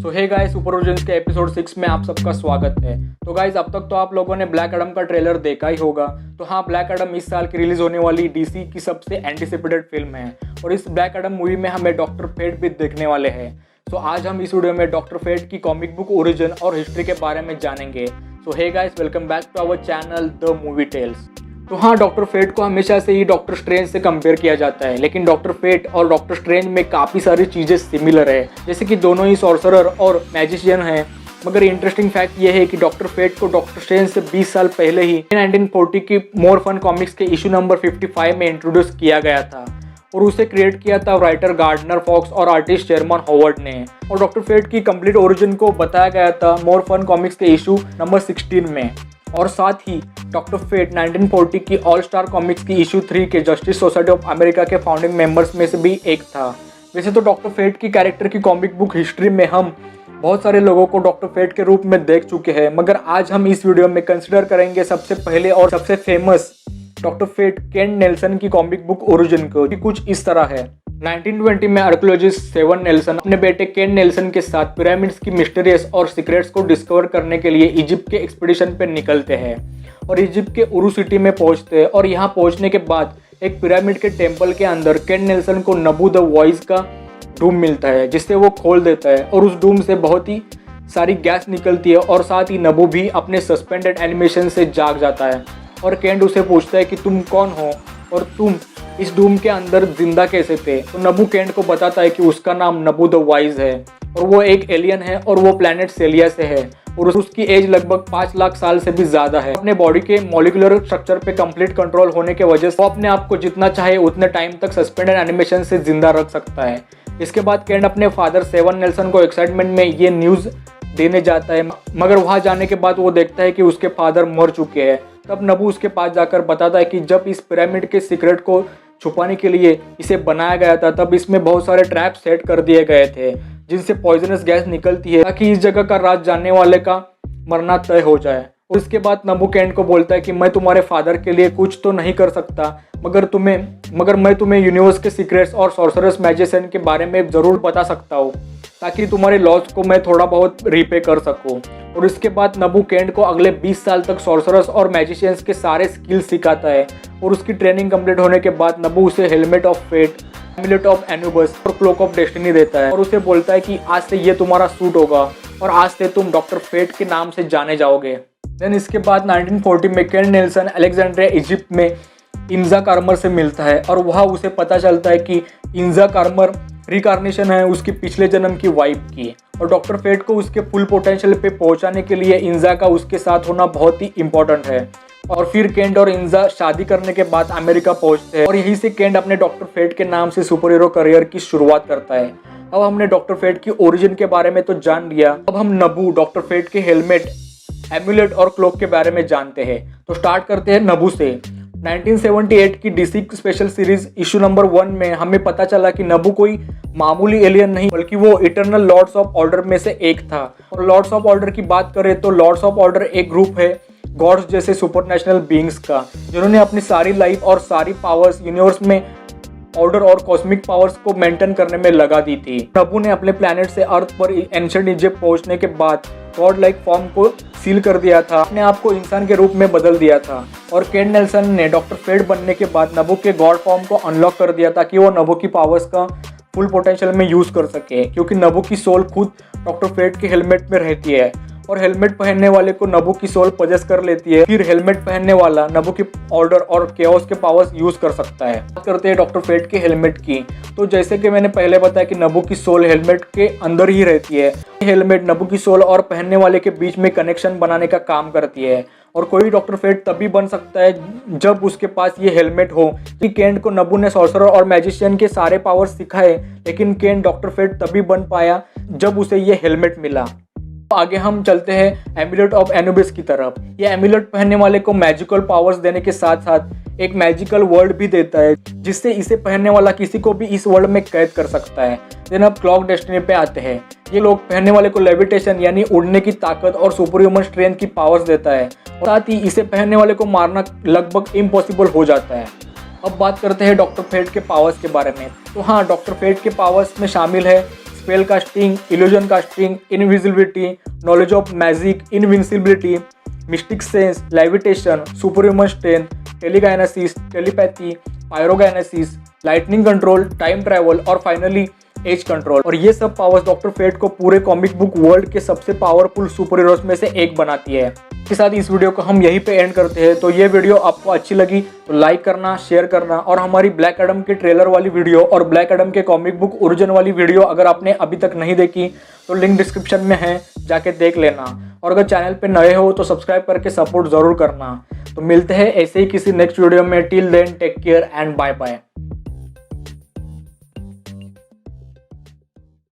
तो hey guys, super origins के episode 6 में आप सबका स्वागत है। तो गाइस, अब तक तो आप लोगों ने ब्लैक एडम का ट्रेलर देखा ही होगा। तो हाँ, ब्लैक एडम इस साल की रिलीज होने वाली डीसी की सबसे एंटिसिपेटेड फिल्म है और इस ब्लैक एडम मूवी में हमें डॉक्टर फेट भी देखने वाले हैं। तो आज हम इस वीडियो में डॉक्टर फेट की कॉमिक बुक ओरिजिन और हिस्ट्री के बारे में जानेंगे। So hey guys, welcome back to our channel The Movie Tales. तो हाँ, डॉक्टर फेट को हमेशा से ही डॉक्टर स्ट्रेंज से कंपेयर किया जाता है, लेकिन डॉक्टर फेट और डॉक्टर स्ट्रेंज में काफ़ी सारी चीज़ें सिमिलर है, जैसे कि दोनों ही सॉर्सरर और मैजिशियन हैं। मगर इंटरेस्टिंग फैक्ट ये है कि डॉक्टर फेट को डॉक्टर स्ट्रेंज से 20 साल पहले ही 1940 की मोर फन कॉमिक्स के इशू नंबर 55 में इंट्रोड्यूस किया गया था और उसे क्रिएट किया था राइटर गार्डनर फॉक्स और आर्टिस्ट शेरमन हॉवर्ड ने। और डॉक्टर फेट की कंप्लीट ओरिजिन को बताया गया था मोर फन कॉमिक्स के इशू नंबर 16 में। और साथ ही डॉक्टर फेट 1940 की ऑल स्टार कॉमिक्स की इशू 3 के जस्टिस सोसाइटी ऑफ अमेरिका के फाउंडिंग मेंबर्स में से भी एक था। वैसे तो डॉक्टर फेट की कैरेक्टर की कॉमिक बुक हिस्ट्री में हम बहुत सारे लोगों को डॉक्टर फेट के रूप में देख चुके हैं, मगर आज हम इस वीडियो में कंसिडर करेंगे सबसे पहले और सबसे famous Doctor Fate Kent Nelson की कॉमिक बुक ओरिजिन को। कुछ इस तरह है। 1920 में आर्कियोलॉजिस्ट सेवन नेल्सन अपने बेटे केंट नेल्सन के साथ पिरामिड्स की मिस्टीरियस और सीक्रेट्स को डिस्कवर करने के लिए इजिप्ट के एक्सपीडिशन पे निकलते हैं और इजिप्ट के उरू सिटी में पहुंचते हैं। और यहाँ पहुंचने के बाद एक पिरामिड के टेम्पल के अंदर केंट नेल्सन को नबू द वॉइस का डूम मिलता है, जिससे वो खोल देता है और उस डूम से बहुत ही सारी गैस निकलती है और साथ ही नबू भी अपने सस्पेंडेड एनिमेशन से जाग जाता है। और केंट उसे पूछता है कि तुम कौन हो और तुम इस डूम के अंदर जिंदा कैसे थे। तो नबू केंट को बताता है कि उसका नाम नबू द वाइज है और वो एक एलियन है और वो प्लैनेट सेलिया से है और उसकी एज लगभग 5 लाख साल से भी ज्यादा है। अपने बॉडी के मॉलिक्यूलर स्ट्रक्चर पे कंप्लीट कंट्रोल होने के वजह से वो अपने आप को जितना चाहे उतने टाइम तक सस्पेंडेड एनिमेशन से जिंदा रख सकता है। इसके बाद केंट अपने फादर सेवन नेल्सन को एक्साइटमेंट में ये न्यूज देने जाता है, मगर वहां जाने के बाद वो देखता है कि उसके फादर मर चुके हैं। तब नबू उसके पास जाकर बताता है कि जब इस पिरामिड के सीक्रेट को छुपाने के लिए इसे बनाया गया था, तब इसमें बहुत सारे ट्रैप सेट कर दिए गए थे जिनसे पॉइजनस गैस निकलती है ताकि इस जगह का राज जानने वाले का मरना तय हो जाए। और इसके बाद नबू केंट को बोलता है कि मैं तुम्हारे फादर के लिए कुछ तो नहीं कर सकता, मगर मैं तुम्हें यूनिवर्स के सीक्रेट्स और सॉर्सरर्स मैजिशियन के बारे में ज़रूर बता सकता हूँ ताकि तुम्हारे लॉस को मैं थोड़ा बहुत रीपे कर सकूँ। और इसके बाद नबू केंट को अगले 20 साल तक सॉर्सरर्स और मैजिशियंस के सारे स्किल्स सिखाता है और उसकी ट्रेनिंग कंप्लीट होने के बाद नबू उसे helmet of Fate, amulet of Anubis और क्लोक ऑफ डेस्टिनी देता है और उसे बोलता है कि आज से ये तुम्हारा सूट होगा और आज से तुम डॉक्टर फेट के नाम से जाने जाओगे। देन इसके बाद 1940 में केंट नेल्सन अलेक्जेंड्रिया इजिप्ट में इंजा कार्मर से मिलता है और वहाँ उसे पता चलता है कि इंजा कार्मर रिकार्नेशन है उसकी पिछले जन्म की वाइफ की। और डॉक्टर फेट को उसके फुल पोटेंशियल पे पहुंचाने के लिए इंजा का उसके साथ होना बहुत ही इंपॉर्टेंट है। और फिर केंट और इंजा शादी करने के बाद अमेरिका पहुंचते हैं और यहीं से केंट अपने डॉक्टर फेट के नाम से सुपर हीरो करियर की शुरुआत करता है। अब हमने डॉक्टर फेट की ओरिजिन के बारे में तो जान लिया, अब हम नबू, डॉक्टर फेट के हेलमेट, एमुलेट और क्लोक के बारे में जानते हैं। तो स्टार्ट करते हैं नबू से। 1978 की DC special series issue number 1 में हमें पता चला कि नबू कोई मामूली एलियन नहीं बल्कि वो इटर्नल लॉर्ड्स ऑफ ऑर्डर में से एक था। और लॉर्ड्स ऑफ ऑर्डर की बात करें तो लॉर्ड्स ऑफ ऑर्डर एक ग्रुप है गॉड्स जैसे सुपरनेशनल बीइंग्स का, जिन्होंने अपनी सारी लाइफ और सारी पावर्स यूनिवर्स में ऑर्डर और कॉस्मिक पावर्स को मेंटेन करने में लगा दी थी। नबू ने अपने प्लैनेट से अर्थ पर एंशिएंट इजिप्ट पहुंचने के बाद गॉड लाइक फॉर्म को सील कर दिया था, अपने आप को इंसान के रूप में बदल दिया था। और केंट नेल्सन ने डॉक्टर फेट बनने के बाद नबू के गॉड फॉर्म को अनलॉक कर दिया ताकि वो नबू की पावर्स का फुल पोटेंशियल में यूज कर सके, क्योंकि नबू की सोल खुद डॉक्टर फेट के हेलमेट में रहती है और हेलमेट पहनने वाले को नबू की सोल पजेस कर लेती है। फिर हेलमेट पहनने वाला नबू की ऑर्डर और केओस के पावर्स यूज कर सकता है। बात करते हैं डॉक्टर फेट के हेलमेट की। तो जैसे कि मैंने पहले बताया कि नबू की सोल हेलमेट के अंदर ही रहती है। हेलमेट नबू की सोल और पहनने वाले के बीच में कनेक्शन बनाने का काम करती है और कोई डॉक्टर फेट तभी बन सकता है जब उसके पास ये हेलमेट हो। कि केंट को नबू ने सॉर्सरर और मैजिशियन के सारे पावर्स सिखाए, लेकिन केंट डॉक्टर फेट तभी बन पाया जब उसे ये हेलमेट मिला। आगे हम चलते हैं एमुलेट ऑफ एनुबिस की तरफ। ये एमुलेट पहनने वाले को मैजिकल पावर्स देने के साथ साथ एक मैजिकल वर्ल्ड भी देता है, जिससे इसे पहनने वाला किसी को भी इस वर्ल्ड में कैद कर सकता है। देन अब क्लॉक डेस्टिनी पे आते हैं। ये लोग पहनने वाले को लेविटेशन यानी उड़ने की ताकत और सुपर ह्यूमन स्ट्रेंथ की पावर्स देता है, साथ ही इसे पहनने वाले को मारना लगभग इम्पॉसिबल हो जाता है। अब बात करते हैं डॉक्टर फेट के पावर्स के बारे में। तो हाँ, डॉक्टर फेट के पावर्स में शामिल है spell casting, illusion casting, invisibility, knowledge of magic, invincibility, mystic sense, levitation, superhuman strength, telekinesis, telepathy, pyrokinesis, lightning control, time travel और फाइनली एज कंट्रोल। और ये सब पावर्स डॉक्टर फेट को पूरे कॉमिक बुक वर्ल्ड के सबसे पावरफुल सुपर हीरोज में से एक बनाती है। इसके साथ इस वीडियो को हम यहीं पे एंड करते हैं। तो ये वीडियो आपको अच्छी लगी तो लाइक करना, शेयर करना, और हमारी ब्लैक एडम के ट्रेलर वाली वीडियो और ब्लैक एडम के कॉमिक बुक ओरिजिन वाली वीडियो अगर आपने अभी तक नहीं देखी तो लिंक डिस्क्रिप्शन में है, जाके देख लेना। और अगर चैनल पे नए हो तो सब्सक्राइब करके सपोर्ट जरूर करना। तो मिलते हैं ऐसे ही किसी नेक्स्ट वीडियो में। Till then take care and bye bye.